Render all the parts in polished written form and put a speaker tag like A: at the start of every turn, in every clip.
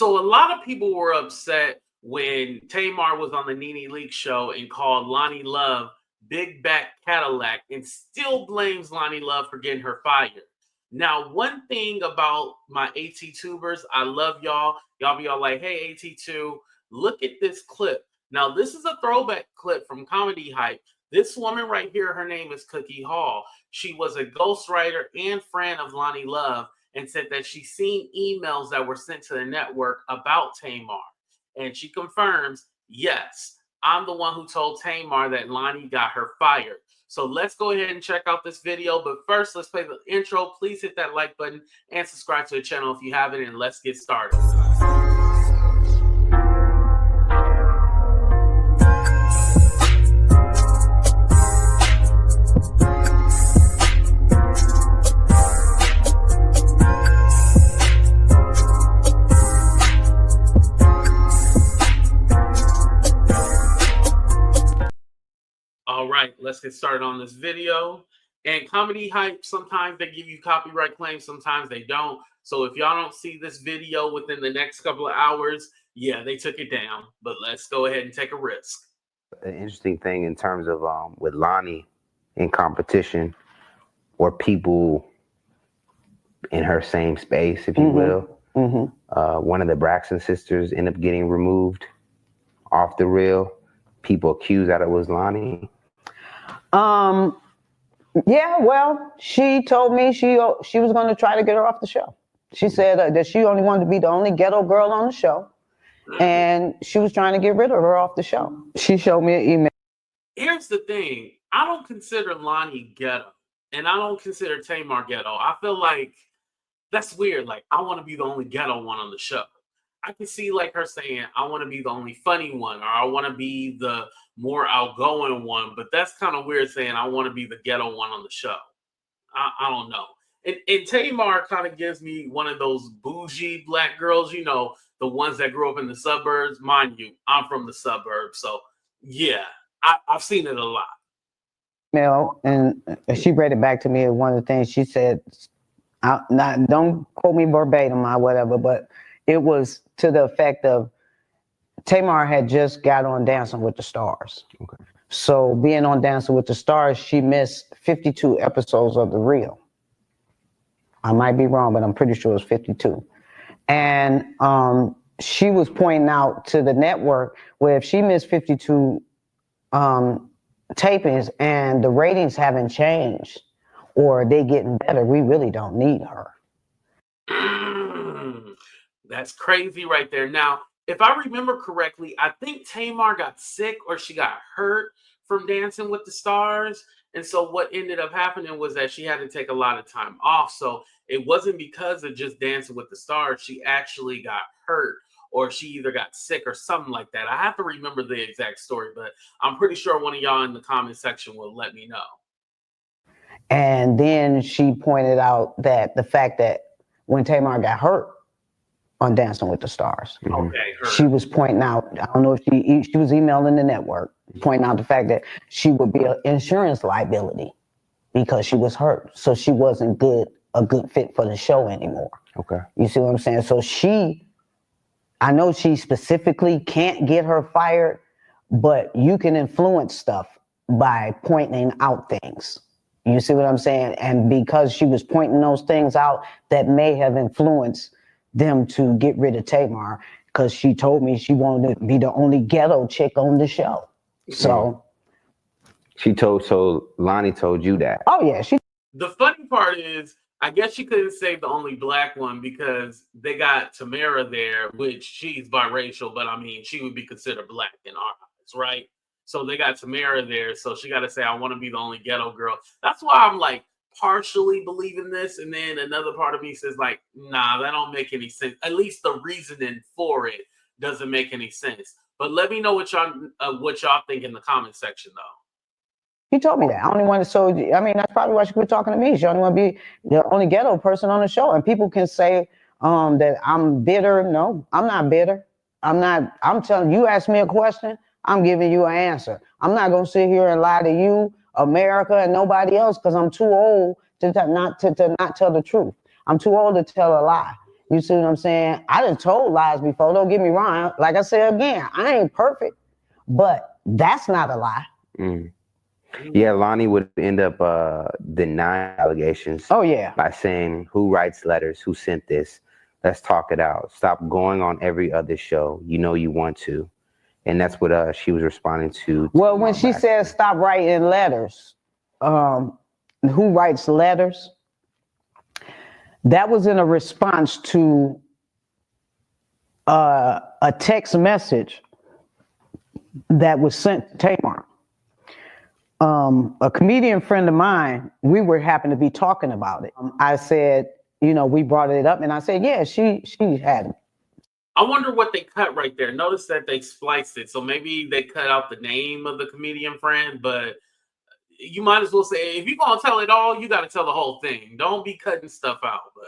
A: So a lot of people were upset when Tamar was on the Nene Leakes show and called lonilove Big Back Cadillac and still blames lonilove for getting her fired. Now, one thing about my AT tubers, I love y'all. Y'all be all like, hey, AT2, look at this clip. Now, this is a throwback clip from Comedy Hype. This woman right here, her name is Cookie Hall. She was a ghostwriter and friend of lonilove and said that she's seen emails that were sent to the network about Tamar. And she confirms, yes, I'm the one who told Tamar that Loni got her fired. So let's go ahead and check out this video. But first, let's play the intro. Please hit that like button and subscribe to the channel if you haven't, and let's get started. All right, let's get started on this video. And Comedy Hype, sometimes they give you copyright claims, sometimes they don't. So if y'all don't see this video within the next couple of hours, yeah, they took it down. But let's go ahead and take a risk.
B: An interesting thing in terms of with Loni in competition, or people in her same space, if you will. One of the Braxton sisters ended up getting removed off the reel. People accused that it was Loni.
C: Yeah, well, she told me she was going to try to get her off the show. She said that she only wanted to be the only ghetto girl on the show, and she was trying to get rid of her off the show. She showed me an email.
A: Here's the thing. I don't consider Loni ghetto, and I don't consider Tamar ghetto. I feel like that's weird. Like, I want to be the only ghetto one on the show. I can see like her saying, I want to be the only funny one, or I want to be the more outgoing one, but that's kind of weird saying I want to be the ghetto one on the show. I don't know. And Tamar kind of gives me one of those bougie black girls, you know, the ones that grew up in the suburbs. Mind you, I'm from the suburbs. So yeah, I've seen it a lot.
C: And she read it back to me. One of the things she said, don't quote me verbatim or whatever, but it was to the effect of Tamar had just got on Dancing with the Stars.
B: Okay.
C: So being on Dancing with the Stars, she missed 52 episodes of thereal. I might be wrong, but I'm pretty sure it was 52. And she was pointing out to the network where if she missed 52 tapings and the ratings haven't changed or they getting better, we really don't need her.
A: That's crazy right there. Now, if I remember correctly, I think Tamar got sick or she got hurt from Dancing with the Stars. And so what ended up happening was that she had to take a lot of time off. So it wasn't because of just Dancing with the Stars. She actually got hurt, or she either got sick or something like that. I have to remember the exact story, but I'm pretty sure one of y'all in the comment section will let me know.
C: And then she pointed out that the fact that when Tamar got hurt on Dancing with the Stars, she was pointing out, I don't know if she was emailing the network, pointing out the fact that she would be an insurance liability because she was hurt. So she wasn't a good fit for the show anymore.
B: Okay.
C: You see what I'm saying? So I know she specifically can't get her fired, but you can influence stuff by pointing out things. You see what I'm saying? And because she was pointing those things out, that may have influenced them to get rid of Tamar, because she told me she wanted to be the only ghetto chick on the show. So
B: Loni told you that.
C: Oh yeah.
A: The funny part is, I guess she couldn't say the only black one because they got Tamara there, which she's biracial, but I mean, she would be considered black in our eyes, right? So they got Tamara there, so she got to say, I want to be the only ghetto girl. That's why I'm like partially believing this, and then another part of me says like, nah, that don't make any sense. At least the reasoning for it doesn't make any sense. But let me know what y'all think in the comment section, though.
C: She told me that. I only want to, so I mean, that's probably why she quit talking to me. She only want to be the only ghetto person on the show, and people can say that I'm bitter. No, I'm not bitter. I'm not. I'm telling you, ask me a question, I'm giving you an answer. I'm not gonna sit here and lie to you, America, and nobody else, because I'm too old to not tell the truth. I'm too old to tell a lie. You see what I'm saying? I done told lies before. Don't get me wrong. Like I said again, I ain't perfect, but that's not a lie.
B: Yeah, Loni would end up denying allegations.
C: Oh yeah.
B: By saying, "Who writes letters? Who sent this? Let's talk it out. Stop going on every other show. You know you want to." And that's what she was responding to.
C: Well, when she said stop writing letters, who writes letters? That was in a response to a text message that was sent to Tamar. A comedian friend of mine, we were happened to be talking about it. I said, you know, we brought it up, and I said, yeah, she had it.
A: I wonder what they cut right there. Notice that they spliced it, so maybe they cut out the name of the comedian friend, but you might as well say, if you're gonna tell it all, you got to tell the whole thing. Don't be cutting stuff out. But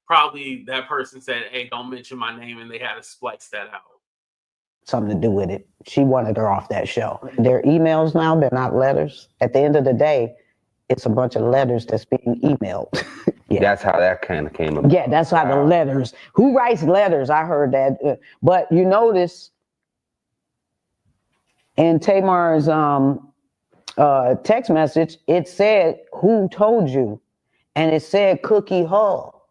A: probably that person said, "Hey, don't mention my name," and they had to splice that out.
C: Something to do with it. She wanted her off that show. They're emails now, they're not letters. At the end of the day, it's a bunch of letters that's being emailed.
B: Yeah. That's how that kind of came about.
C: Yeah, that's how the letters. Who writes letters? I heard that. But you notice in Tamar's text message, it said, "Who told you?" And it said Cookie Hull.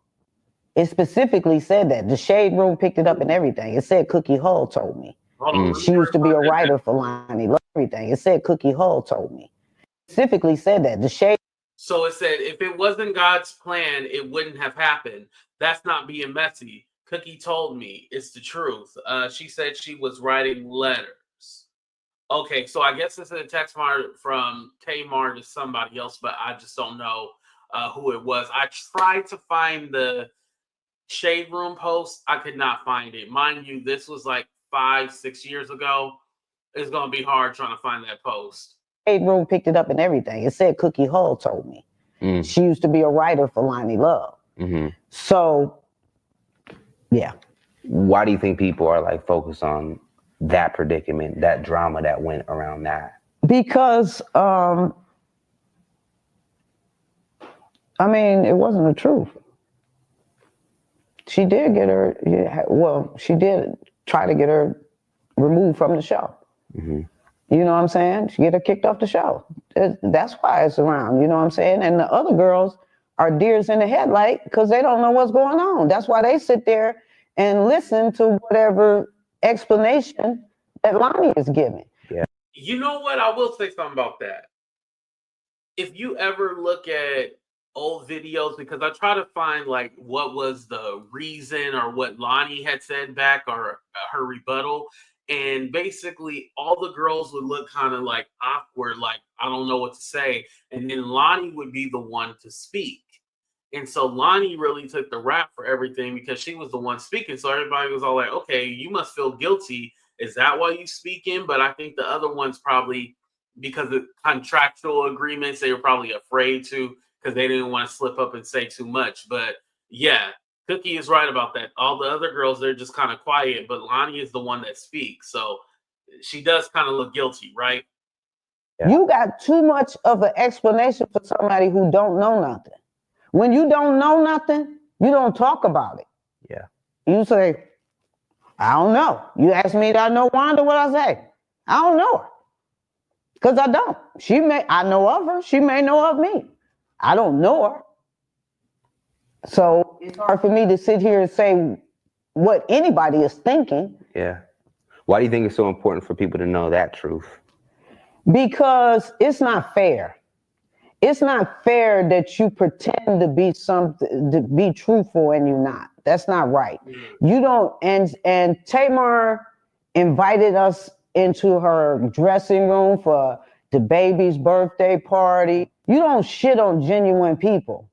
C: It specifically said that. The Shade Room picked it up and everything. It said Cookie Hull told me. She used to be a writer for Loni. Love everything. It said Cookie Hull told me. It specifically said that. The Shade.
A: So it said, if it wasn't God's plan, it wouldn't have happened. That's not being messy. Cookie told me. It's the truth. She said she was writing letters. Okay, so I guess this is a text from Tamar to somebody else, but I just don't know who it was. I tried to find the Shade Room post. I could not find it. Mind you, this was like 5-6 years ago. It's going to be hard trying to find that post.
C: Shade Room picked it up and everything. It said Cookie Hull told me. She used to be a writer for lonilove. So, yeah.
B: Why do you think people are like focused on that predicament, that drama that went around that?
C: Because, I mean, it wasn't the truth. She did get her, she did try to get her removed from the show. You know what I'm saying? She get her kicked off the show. That's why it's around, you know what I'm saying? And the other girls are deers in the headlight because they don't know what's going on. That's why they sit there and listen to whatever explanation that Loni is giving.
B: Yeah.
A: You know what? I will say something about that. If you ever look at old videos, because I try to find like what was the reason or what Loni had said back or her rebuttal. And basically all the girls would look kind of like awkward, like, I don't know what to say. And then Loni would be the one to speak. And so Loni really took the rap for everything because she was the one speaking. So everybody was all like, okay, you must feel guilty. Is that why you speaking? But I think the other ones probably, because of contractual agreements, they were probably afraid to, because they didn't want to slip up and say too much. But yeah, Cookie is right about that. All the other girls, they're just kind of quiet, but Loni is the one that speaks. So she does kind of look guilty, right?
C: Yeah. You got too much of an explanation for somebody who don't know nothing. When you don't know nothing, you don't talk about it.
B: Yeah.
C: You say, I don't know. You ask me, do I know Wanda? What I say? I don't know her. Because I don't. I know of her. She may know of me. I don't know her. So it's hard for me to sit here and say what anybody is thinking.
B: Yeah. Why do you think it's so important for people to know that truth?
C: Because it's not fair. It's not fair that you pretend to be something, to be truthful and you're not. That's not right. You don't, and Tamar invited us into her dressing room for the baby's birthday party. You don't shit on genuine people.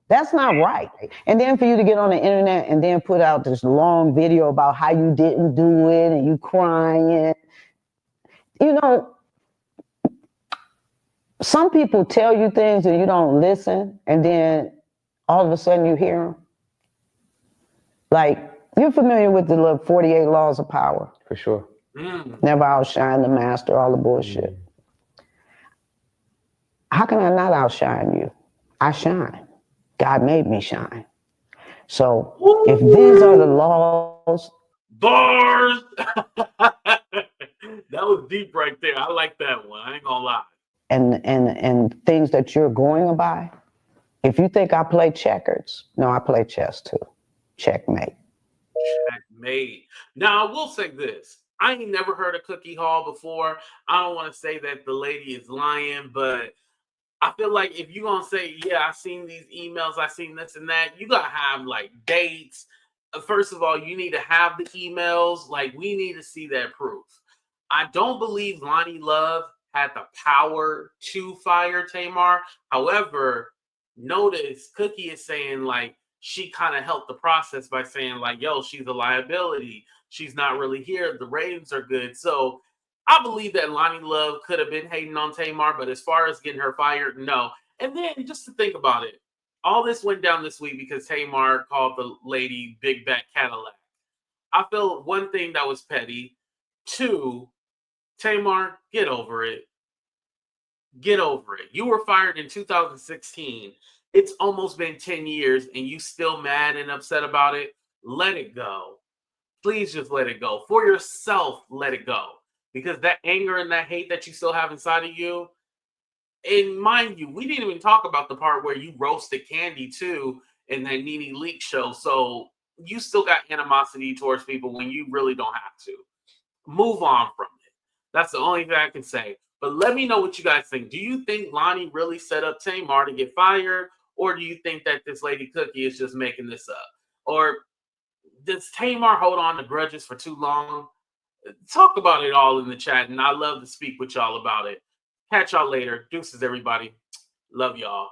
C: That's not right. And then for you to get on the internet and then put out this long video about how you didn't do it and you crying. You know, some people tell you things and you don't listen, and then all of a sudden you hear them. Like, you're familiar with the little 48 laws of power.
B: For sure.
C: Never outshine the master, all the bullshit. How can I not outshine you? I shine. God made me shine. So if these are the laws,
A: bars. That was deep right there. I like that one. I ain't gonna lie.
C: and things that you're going by, if you think I play checkers, no, I play chess too. Checkmate.
A: Checkmate. Now I will say this. I ain't never heard of Cookie Hall before. I don't want to say that the lady is lying, but I feel like if you're gonna say, yeah, I seen these emails, I seen this and that, you gotta have like dates. First of all, you need to have the emails. Like, we need to see that proof. I don't believe lonilove had the power to fire Tamar. However, notice Cookie is saying like she kind of helped the process by saying like, yo, she's a liability. She's not really here. The ratings are good. So I believe that lonilove could have been hating on Tamar, but as far as getting her fired, no. And then just to think about it, all this went down this week because Tamar called the lady Big Back Cadillac. I feel one thing that was petty. Two, Tamar, get over it. Get over it. You were fired in 2016. It's almost been 10 years and you still mad and upset about it. Let it go. Please just let it go. For yourself, let it go. Because that anger and that hate that you still have inside of you, and mind you, we didn't even talk about the part where you roasted Candy too in that Nene Leakes show. So you still got animosity towards people when you really don't have to. Move on from it. That's the only thing I can say. But let me know what you guys think. Do you think Loni really set up Tamar to get fired? Or do you think that this lady Cookie is just making this up? Or does Tamar hold on to grudges for too long? Talk about it all in the chat, and I love to speak with y'all about it. Catch y'all later. Deuces, everybody. Love y'all.